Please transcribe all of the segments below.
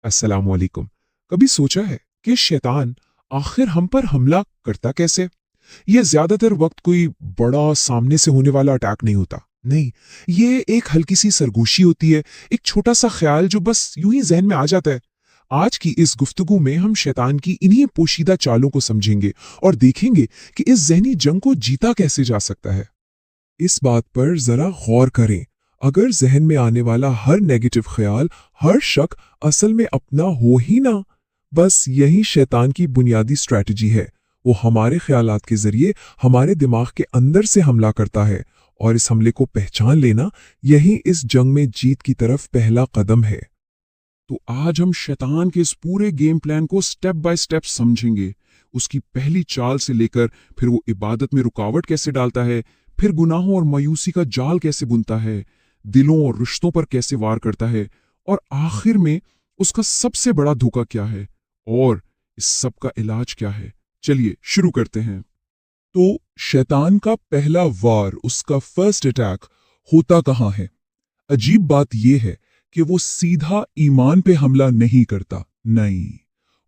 अस्सलाम वालेकुम। कभी सोचा है कि शैतान आखिर हम पर हमला करता कैसे? यह ज्यादातर वक्त कोई बड़ा सामने से होने वाला अटैक नहीं होता। नहीं, ये एक हल्की सी सरगोशी होती है, एक छोटा सा ख्याल जो बस यूं ही जहन में आ जाता है। आज की इस गुफ्तगू में हम शैतान की इन्हीं पोशीदा चालों को समझेंगे और देखेंगे कि इस जहनी जंग को जीता कैसे जा सकता है। इस बात पर जरा गौर करें। अगर जहन में आने वाला हर नेगेटिव ख्याल, हर शक असल में अपना हो ही ना, बस यही शैतान की बुनियादी स्ट्रैटेजी है। वो हमारे ख्यालात के जरिए हमारे दिमाग के अंदर से हमला करता है, और इस हमले को पहचान लेना यही इस जंग में जीत की तरफ पहला कदम है। तो आज हम शैतान के इस पूरे गेम प्लान को स्टेप बाय स्टेप समझेंगे। उसकी पहली चाल से लेकर फिर वो इबादत में रुकावट कैसे डालता है, फिर गुनाहों और मायूसी का जाल कैसे बुनता है, दिलों और रिश्तों पर कैसे वार करता है, और आखिर में उसका सबसे बड़ा धोखा क्या है, और इस सब का इलाज क्या है। चलिए शुरू करते हैं। तो शैतान का पहला वार, उसका फर्स्ट अटैक होता कहाँ है? अजीब बात यह है कि वो सीधा ईमान पे हमला नहीं करता। नहीं,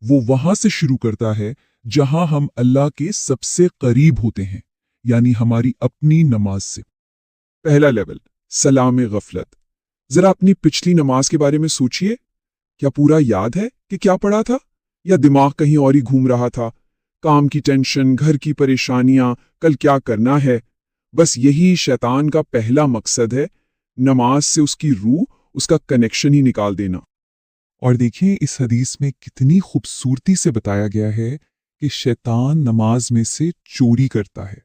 वो वहां से शुरू करता है जहां हम अल्लाह के सबसे करीब होते हैं, यानी हमारी अपनी नमाज से। पहला लेवल, सलाम गफलत। जरा अपनी पिछली नमाज के बारे में सोचिए। क्या पूरा याद है कि क्या पढ़ा था, या दिमाग कहीं और ही घूम रहा था? काम की टेंशन, घर की परेशानियां, कल क्या करना है। बस यही शैतान का पहला मकसद है, नमाज से उसकी रूह, उसका कनेक्शन ही निकाल देना। और देखिए इस हदीस में कितनी खूबसूरती से बताया गया है कि शैतान नमाज में से चोरी करता है,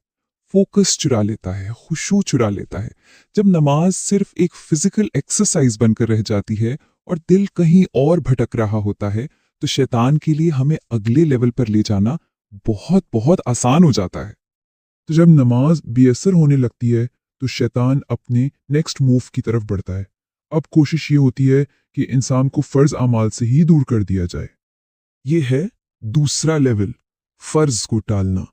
फोकस चुरा लेता है, खुशू चुरा लेता है। जब नमाज सिर्फ एक फिजिकल एक्सरसाइज बनकर रह जाती है और दिल कहीं और भटक रहा होता है, तो शैतान के लिए हमें अगले लेवल पर ले जाना बहुत बहुत आसान हो जाता है। तो जब नमाज बेअसर होने लगती है तो शैतान अपने नेक्स्ट मूव की तरफ बढ़ता है। अब कोशिश ये होती है कि इंसान को फर्ज अमाल से ही दूर कर दिया जाए। ये है दूसरा लेवल, फर्ज को टालना।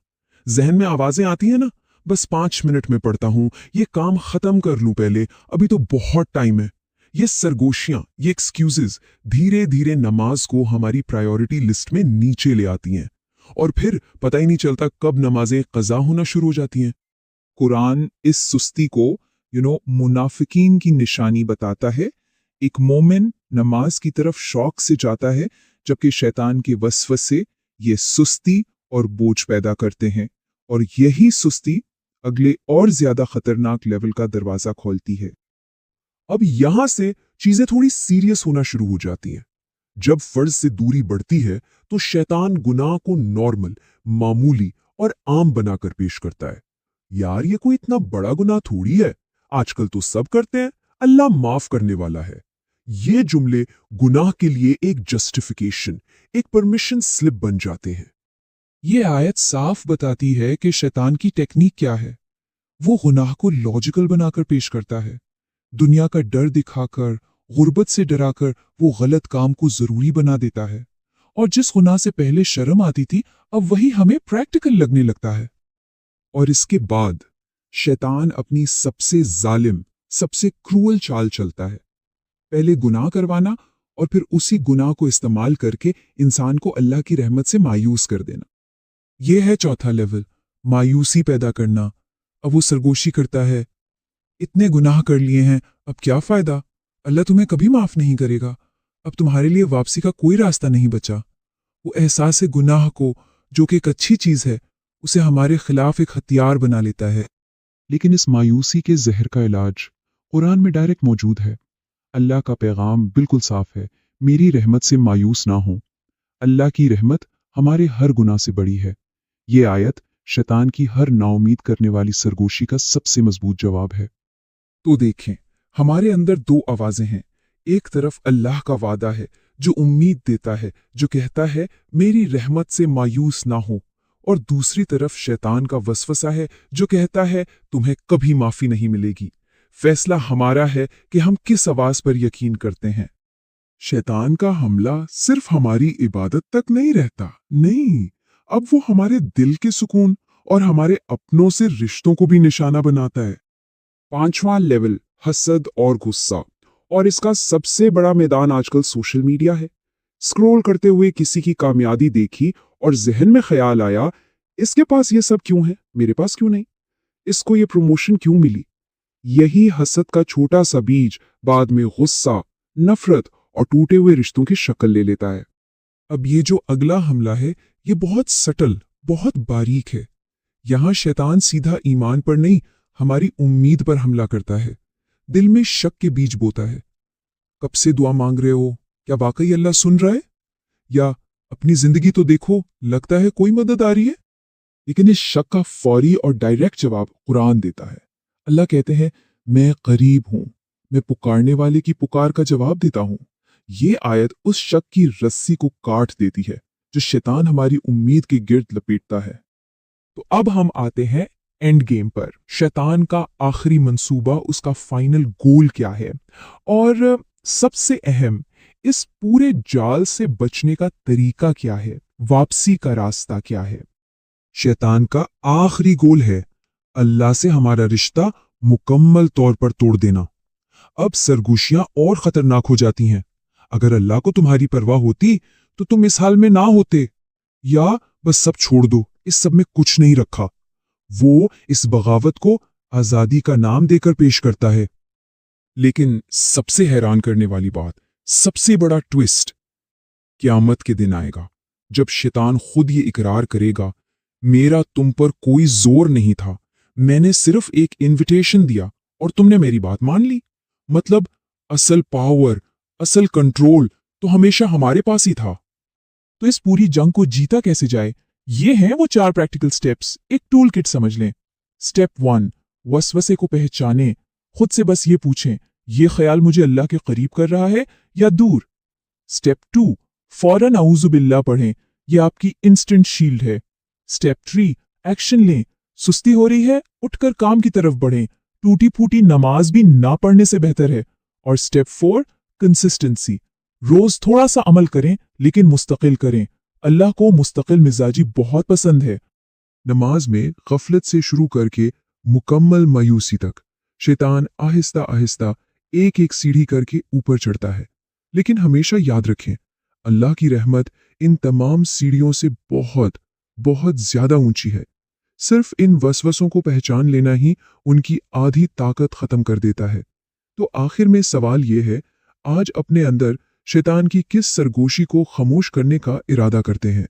जहन में आवाजें आती है ना, बस 5 मिनट में पढ़ता हूं, ये काम खत्म कर लूं पहले, अभी तो बहुत टाइम है। ये सरगोशियां, ये एक्सक्यूजेस धीरे धीरे नमाज को हमारी प्रायोरिटी लिस्ट में नीचे ले आती हैं, और फिर पता ही नहीं चलता कब नमाजें कज़ा होना शुरू हो जाती हैं। कुरान इस सुस्ती को मुनाफिकीन की निशानी बताता है। एक मोमिन नमाज की तरफ शौक से जाता है, जबकि शैतान के वसवसे ये सुस्ती और बोझ पैदा करते हैं, और यही सुस्ती अगले और ज्यादा खतरनाक लेवल का दरवाजा खोलती है। अब यहां से चीजें थोड़ी सीरियस होना शुरू हो जाती हैं। जब फर्ज से दूरी बढ़ती है तो शैतान गुनाह को नॉर्मल, मामूली और आम बनाकर पेश करता है। यार ये कोई इतना बड़ा गुनाह थोड़ी है, आजकल तो सब करते हैं, अल्लाह माफ करने वाला है। ये जुमले गुनाह के लिए एक जस्टिफिकेशन, एक परमिशन स्लिप बन जाते हैं। ये आयत साफ बताती है कि शैतान की टेक्निक क्या है। वो गुनाह को लॉजिकल बनाकर पेश करता है। दुनिया का डर दिखाकर, गुर्बत से डराकर वो गलत काम को जरूरी बना देता है, और जिस गुनाह से पहले शर्म आती थी अब वही हमें प्रैक्टिकल लगने लगता है। और इसके बाद शैतान अपनी सबसे जालिम, सबसे क्रूअल चाल चलता है। पहले गुनाह करवाना, और फिर उसी गुनाह को इस्तेमाल करके इंसान को अल्लाह की रहमत से मायूस कर देना। यह है चौथा लेवल, मायूसी पैदा करना। अब वो सरगोशी करता है, इतने गुनाह कर लिए हैं, अब क्या फायदा, अल्लाह तुम्हें कभी माफ नहीं करेगा, अब तुम्हारे लिए वापसी का कोई रास्ता नहीं बचा। वो एहसास गुनाह को, जो कि एक अच्छी चीज है, उसे हमारे खिलाफ एक हथियार बना लेता है। लेकिन इस मायूसी के जहर का इलाज कुरान में डायरेक्ट मौजूद है। अल्लाह का पैगाम बिल्कुल साफ है, मेरी रहमत से मायूस ना हो। अल्लाह की रहमत हमारे हर गुनाह से बड़ी है। ये आयत शैतान की हर नाउमीद करने वाली सरगोशी का सबसे मजबूत जवाब है। तो देखें, हमारे अंदर दो आवाजें हैं। एक तरफ अल्लाह का वादा है जो उम्मीद देता है, जो कहता है मेरी रहमत से मायूस ना हो, और दूसरी तरफ शैतान का वसवसा है जो कहता है तुम्हें कभी माफी नहीं मिलेगी। फैसला हमारा है कि हम किस आवाज पर यकीन करते हैं। शैतान का हमला सिर्फ हमारी इबादत तक नहीं रहता, नहीं, अब वो हमारे दिल के सुकून और हमारे अपनों से रिश्तों को भी निशाना बनाता है। पांचवा लेवल, हसद और गुस्सा, और इसका सबसे बड़ा मैदान आजकल सोशल मीडिया है। स्क्रॉल करते हुए किसी की कामयाबी देखी और जहन में ख्याल आया, इसके पास ये सब क्यों है, मेरे पास क्यों नहीं? इसको ये प्रमोशन क्यों मिली? यही हसद का छोटा सा बीज बाद में गुस्सा, नफरत और टूटे हुए रिश्तों की शक्ल ले लेता है। अब ये जो अगला हमला है, ये बहुत सटल, बहुत बारीक है। यहाँ शैतान सीधा ईमान पर नहीं, हमारी उम्मीद पर हमला करता है। दिल में शक के बीज बोता है। कब से दुआ मांग रहे हो, क्या वाकई अल्लाह सुन रहा है? या अपनी जिंदगी तो देखो, लगता है कोई मदद आ रही है। लेकिन इस शक का फौरी और डायरेक्ट जवाब कुरान देता है। अल्लाह कहते हैं, मैं करीब हूं, मैं पुकारने वाले की पुकार का जवाब देता हूं। ये आयत उस शक की रस्सी को काट देती है जो शैतान हमारी उम्मीद के गिर्द लपेटता है। तो अब हम आते हैं एंड गेम पर। शैतान का आखिरी मंसूबा, उसका फाइनल गोल क्या है, और सबसे अहम, इस पूरे जाल से बचने का तरीका क्या है, वापसी का रास्ता क्या है। शैतान का आखिरी गोल है अल्लाह से हमारा रिश्ता मुकम्मल तौर पर तोड़ देना। अब सरगोशियां और खतरनाक हो जाती हैं। अगर अल्लाह को तुम्हारी परवाह होती तो तुम इस हाल में ना होते, या बस सब छोड़ दो, इस सब में कुछ नहीं रखा। वो इस बगावत को आजादी का नाम देकर पेश करता है। लेकिन सबसे हैरान करने वाली बात, सबसे बड़ा ट्विस्ट, क़यामत के दिन आएगा जब शैतान खुद ये इकरार करेगा, मेरा तुम पर कोई जोर नहीं था, मैंने सिर्फ एक इनविटेशन दिया और तुमने मेरी बात मान ली। मतलब असल पावर, असल कंट्रोल तो हमेशा हमारे पास ही था। तो इस पूरी जंग को जीता कैसे जाए, ये हैं वो 4 प्रैक्टिकल स्टेप्स, एक टूल किट समझ लें। स्टेप 1, वसवसे को पहचानें। खुद से बस ये पूछें, ये ख्याल मुझे अल्लाह के करीब कर रहा है या दूर। स्टेप 2, फौरन औज़ु बिल्लाह पढ़ें, ये आपकी इंस्टेंट शील्ड है। स्टेप 3, एक्शन लें। सुस्ती हो रही है, उठकर काम की तरफ बढ़ें, टूटी फूटी नमाज भी ना पढ़ने से बेहतर है। और स्टेप 4, कंसिस्टेंसी। रोज थोड़ा सा अमल करें, लेकिन मुस्तकिल करें। अल्लाह को मुस्तकिल मिजाजी बहुत पसंद है। नमाज में गफलत से शुरू करके मुकम्मल मायूसी तक शैतान आहिस्ता आहिस्ता एक एक सीढ़ी करके ऊपर चढ़ता है। लेकिन हमेशा याद रखें, अल्लाह की रहमत इन तमाम सीढ़ियों से बहुत बहुत ज्यादा ऊंची है। सिर्फ इन वसवसों को पहचान लेना ही उनकी आधी ताकत खत्म कर देता है। तो आखिर में सवाल यह है, आज अपने अंदर शैतान की किस सरगोशी को खामोश करने का इरादा करते हैं?